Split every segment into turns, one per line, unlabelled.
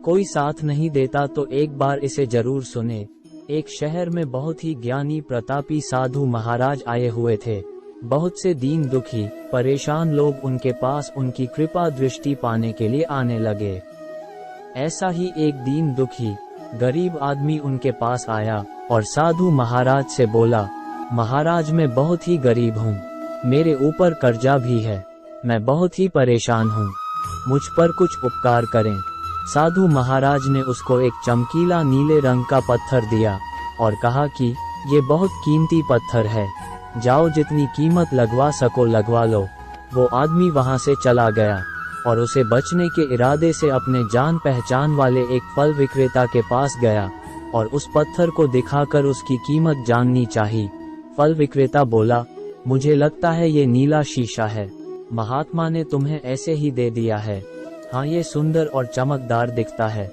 कोई साथ नहीं देता तो एक बार इसे जरूर सुने। एक शहर में बहुत ही ज्ञानी प्रतापी साधु महाराज आए हुए थे। बहुत से दीन दुखी परेशान लोग उनके पास उनकी कृपा दृष्टि पाने के लिए आने लगे। ऐसा ही एक दीन दुखी गरीब आदमी उनके पास आया और साधु महाराज से बोला, महाराज मैं बहुत ही गरीब हूँ, मेरे ऊपर कर्जा भी है, मैं बहुत ही परेशान हूँ, मुझ पर कुछ उपकार करें। साधु महाराज ने उसको एक चमकीला नीले रंग का पत्थर दिया और कहा कि ये बहुत कीमती पत्थर है, जाओ जितनी कीमत लगवा सको लगवा लो। वो आदमी वहां से चला गया और उसे बचने के इरादे से अपने जान पहचान वाले एक फल विक्रेता के पास गया और उस पत्थर को दिखाकर उसकी कीमत जाननी चाहिए। फल विक्रेता बोला, मुझे लगता है ये नीला शीशा है, महात्मा ने तुम्हें ऐसे ही दे दिया है। हाँ ये सुंदर और चमकदार दिखता है,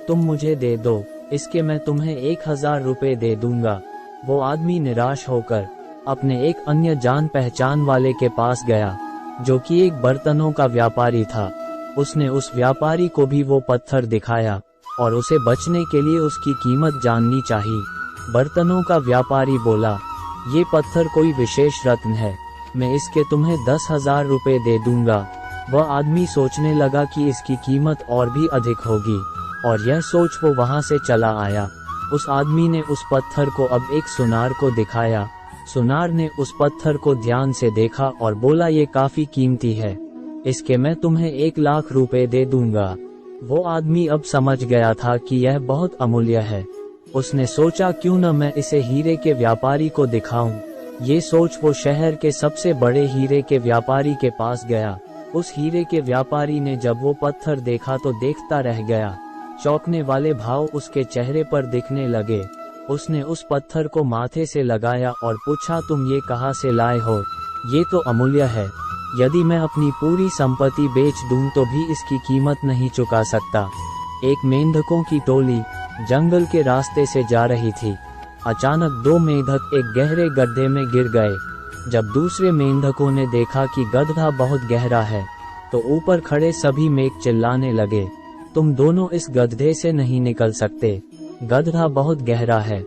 तुम मुझे दे दो, इसके मैं तुम्हें 1000 रुपए दे दूंगा। वो आदमी निराश होकर अपने एक अन्य जान पहचान वाले के पास गया जो कि एक बर्तनों का व्यापारी था। उसने उस व्यापारी को भी वो पत्थर दिखाया और उसे बचने के लिए उसकी कीमत जाननी चाहिए। बर्तनों का व्यापारी बोला, ये पत्थर कोई विशेष रत्न है, मैं इसके तुम्हें 10,000 रुपए दे दूंगा। वह आदमी सोचने लगा कि इसकी कीमत और भी अधिक होगी और यह सोच वो वहां से चला आया। उस आदमी ने उस पत्थर को अब एक सुनार को दिखाया। सुनार ने उस पत्थर को ध्यान से देखा और बोला, ये काफी कीमती है, इसके मैं तुम्हें 1,00,000 रुपए दे दूंगा। वो आदमी अब समझ गया था कि यह बहुत अमूल्य है। उसने सोचा क्यों न मैं इसे हीरे के व्यापारी को दिखाऊं। ये सोच वो शहर के सबसे बड़े हीरे के व्यापारी के पास गया। उस हीरे के व्यापारी ने जब वो पत्थर देखा तो देखता रह गया। चौंकने वाले भाव उसके चेहरे पर दिखने लगे। उसने उस पत्थर को माथे से लगाया और पूछा, तुम ये कहाँ से लाए हो? ये तो अमूल्य है, यदि मैं अपनी पूरी संपत्ति बेच दूं तो भी इसकी कीमत नहीं चुका सकता। एक मेंढकों की टोली जंगल के रास्ते से जा रही थी। अचानक 2 मेंढक एक गहरे गड्ढे में गिर गए। जब दूसरे मेंढकों ने देखा कि गड्ढा बहुत गहरा है तो ऊपर खड़े सभी मेंढक चिल्लाने लगे, तुम दोनों इस गड्ढे से नहीं निकल सकते, गड्ढा बहुत गहरा है,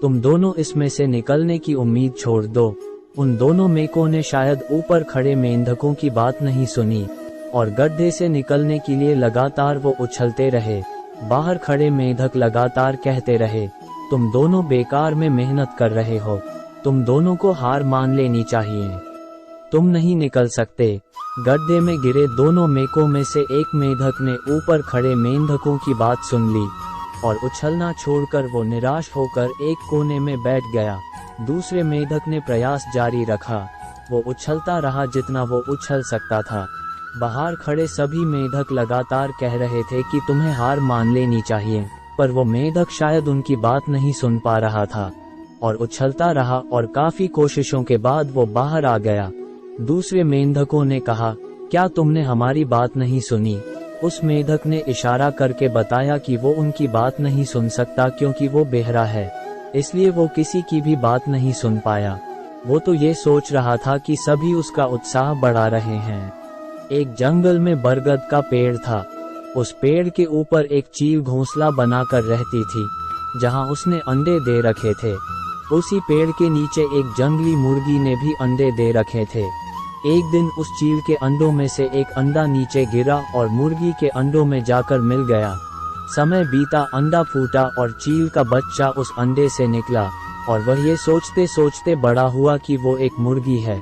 तुम दोनों इसमें से निकलने की उम्मीद छोड़ दो। उन दोनों मेंढकों ने शायद ऊपर खड़े मेंढकों की बात नहीं सुनी और गड्ढे से निकलने के लिए लगातार वो उछलते रहे। बाहर खड़े मेंढक लगातार कहते रहे, तुम दोनों बेकार में मेहनत कर रहे हो, तुम दोनों को हार मान लेनी चाहिए, तुम नहीं निकल सकते। गड्ढे में गिरे दोनों मेंढकों में से एक मेंढक ने ऊपर खड़े मेंढकों की बात सुन ली और उछलना छोड़कर वो निराश होकर एक कोने में बैठ गया। दूसरे मेंढक ने प्रयास जारी रखा, वो उछलता रहा जितना वो उछल सकता था। बाहर खड़े सभी मेंढक लगातार कह रहे थे कि तुम्हें हार मान लेनी चाहिए, पर वो मेंढक शायद उनकी बात नहीं सुन पा रहा था और उछलता रहा और काफी कोशिशों के बाद वो बाहर आ गया। दूसरे मेंढकों ने कहा, क्या तुमने हमारी बात नहीं सुनी? उस मेंढक ने इशारा करके बताया कि वो उनकी बात नहीं सुन सकता क्योंकि वो बहरा है, इसलिए वो किसी की भी बात नहीं सुन पाया। वो तो ये सोच रहा था कि सभी उसका उत्साह बढ़ा रहे हैं। एक जंगल में बरगद का पेड़ था। उस पेड़ के ऊपर एक चील घोंसला बनाकर रहती थी जहां उसने अंडे दे रखे थे। उसी पेड़ के नीचे एक जंगली मुर्गी ने भी अंडे दे रखे थे। एक दिन उस चील के अंडों में से एक अंडा नीचे गिरा और मुर्गी के अंडों में जाकर मिल गया। समय बीता, अंडा फूटा और चील का बच्चा उस अंडे से निकला और वह ये सोचते सोचते बड़ा हुआ कि वो एक मुर्गी है।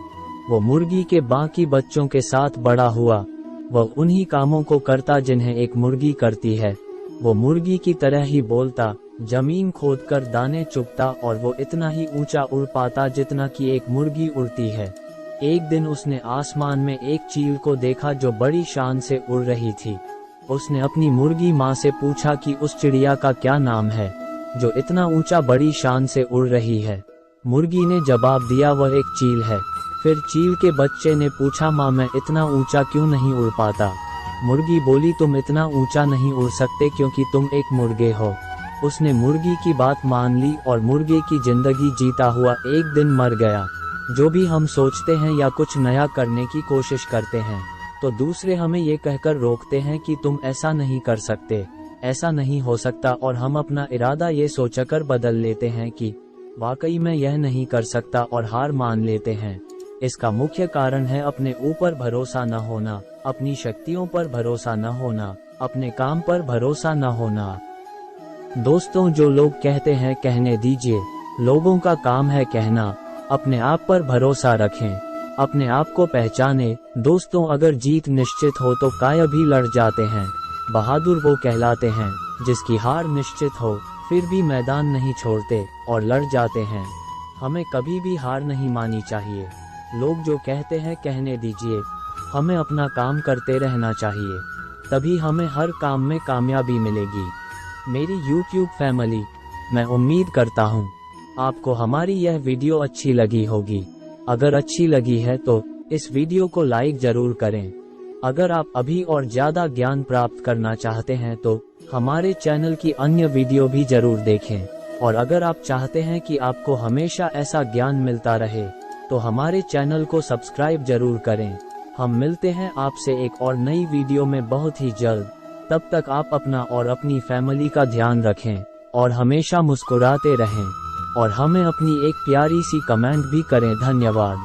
वो मुर्गी के बाकी बच्चों के साथ बड़ा हुआ। वह उन्हीं कामों को करता जिन्हें एक मुर्गी करती है। वो मुर्गी की तरह ही बोलता, जमीन खोदकर दाने चुगता और वो इतना ही ऊंचा उड़ पाता जितना कि एक मुर्गी उड़ती है। एक दिन उसने आसमान में एक चील को देखा जो बड़ी शान से उड़ रही थी। उसने अपनी मुर्गी माँ से पूछा कि उस चिड़िया का क्या नाम है जो इतना ऊंचा बड़ी शान से उड़ रही है। मुर्गी ने जवाब दिया, वह एक चील है। फिर चील के बच्चे ने पूछा, माँ मैं इतना ऊंचा क्यों नहीं उड़ पाता? मुर्गी बोली, तुम इतना ऊंचा नहीं उड़ सकते क्योंकि तुम एक मुर्गे हो। उसने मुर्गी की बात मान ली और मुर्गे की जिंदगी जीता हुआ एक दिन मर गया। जो भी हम सोचते हैं या कुछ नया करने की कोशिश करते हैं तो दूसरे हमें ये कहकर रोकते हैं कि तुम ऐसा नहीं कर सकते, ऐसा नहीं हो सकता और हम अपना इरादा ये सोचकर बदल लेते हैं कि वाकई मैं यह नहीं कर सकता और हार मान लेते हैं। इसका मुख्य कारण है अपने ऊपर भरोसा न होना, अपनी शक्तियों पर भरोसा न होना, अपने काम पर भरोसा न होना। दोस्तों, जो लोग कहते हैं कहने दीजिए, लोगों का काम है कहना। अपने आप पर भरोसा रखें, अपने आप को पहचाने। दोस्तों, अगर जीत निश्चित हो तो काय भी लड़ जाते हैं। बहादुर वो कहलाते हैं जिसकी हार निश्चित हो फिर भी मैदान नहीं छोड़ते और लड़ जाते हैं। हमें कभी भी हार नहीं माननी चाहिए। लोग जो कहते हैं कहने दीजिए, हमें अपना काम करते रहना चाहिए, तभी हमें हर काम में कामयाबी मिलेगी। मेरी YouTube फैमिली, मैं उम्मीद करता हूँ आपको हमारी यह वीडियो अच्छी लगी होगी। अगर अच्छी लगी है तो इस वीडियो को लाइक जरूर करें। अगर आप अभी और ज्यादा ज्ञान प्राप्त करना चाहते हैं तो हमारे चैनल की अन्य वीडियो भी जरूर देखें। और अगर आप चाहते हैं कि आपको हमेशा ऐसा ज्ञान मिलता रहे तो हमारे चैनल को सब्सक्राइब जरूर करें। हम मिलते हैं आपसे एक और नई वीडियो में बहुत ही जल्द। तब तक आप अपना और अपनी फैमिली का ध्यान रखें और हमेशा मुस्कुराते रहें और हमें अपनी एक प्यारी सी कमेंट भी करें। धन्यवाद।